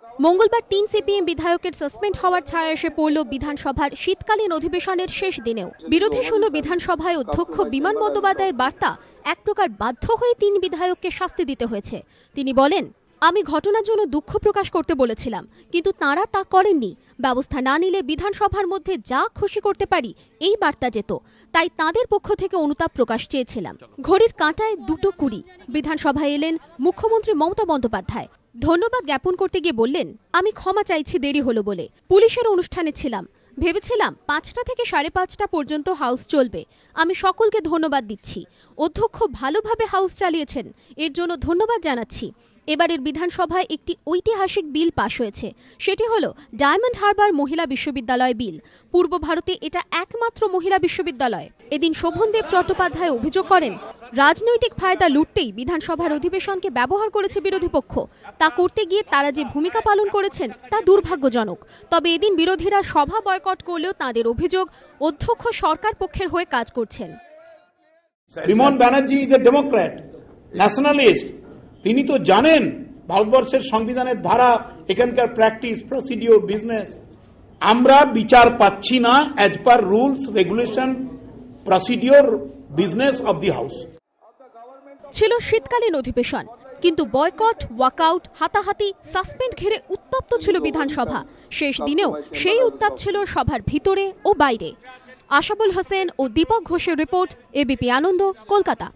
মঙ্গলবার ৩ সিপিএম বিধায়কের সাসপেন্ড হওয়ার ছায়া এসে পড়ল বিধানসভার শীতকালীন অধিবেশনের শেষ দিনেও। বিরোধী শূন্য বিধানসভায় অধ্যক্ষ বিমান বন্দ্যোপাধ্যায়ের বার্তা এক প্রকার বাধ্য হয়ে ৩ বিধায়ককে শাস্তি দিতে হয়েছে। তিনি বলেন, আমি ঘটনার জন্য দুঃখ প্রকাশ করতে বলেছিলাম, কিন্তু তাঁরা তা করেননি। ব্যবস্থা না নিলে বিধানসভার মধ্যে যা খুশি করতে পারি এই বার্তা যেত, তাই তাঁদের পক্ষ থেকে অনুতাপ প্রকাশ চেয়েছিলাম। ঘড়ির কাঁটায় 2:20 বিধানসভায় এলেন মুখ্যমন্ত্রী মমতা বন্দ্যোপাধ্যায়। ধন্যবাদ জ্ঞাপন করতে গিয়ে বললেন, আমি ক্ষমা চাইছি দেরি হলো বলে। পুলিশের অনুষ্ঠানে ছিলাম, ভেবেছিলাম 5টা থেকে 5:30 পর্যন্ত হাউস চলবে। আমি সকলকে ধন্যবাদ দিচ্ছি। অধ্যক্ষ ভালোভাবে হাউস চালিয়েছেন, এর জন্য ধন্যবাদ জানাচ্ছি। এবারের বিধানসভায় একটি ঐতিহাসিক বিল পাশ হয়েছে, সেটি হল ডায়মন্ড হারবার মহিলা বিশ্ববিদ্যালয় বিল। পূর্ব ভারতে এটা একমাত্র মহিলা বিশ্ববিদ্যালয়। এদিন শোভনদেব চট্টোপাধ্যায় অভিযোগ করেন, রাজনৈতিক ফায়দা লুটতেই বিধানসভার অধিবেশনকে ব্যবহার করেছে বিরোধী পক্ষ। তা করতে গিয়ে তারা যে ভূমিকা পালন করেছেন তা দুর্ভাগ্যজনক। তবে এদিন বিরোধীরা সভা বয়কট করলেও তাদের অভিযোগ, অধ্যক্ষ সরকার পক্ষের হয়ে কাজ করছেন। Biman Banerjee is a democrat, nationalist. তিনি তো জানেন ভারতবর্ষের সংবিধানের ধারা, এখানকার প্র্যাকটিস, প্রসিডিওর, বিজনেস। আমরা বিচার পাচ্ছি না as per rules, regulation, procedure, business of the house. ছিল শীতকালীন অধিবেশন, কিন্তু বয়কট, ওয়াকআউট, হাতাহাতি, সাসপেন্ড ঘিরে উত্তপ্ত ছিল বিধানসভা। শেষ দিনেও সেই উত্তাপ ছিল সভার ভিতরে ও বাইরে। আশাবুল হোসেন ও দীপক ঘোষের রিপোর্ট, এবিপি আনন্দ, কলকাতা।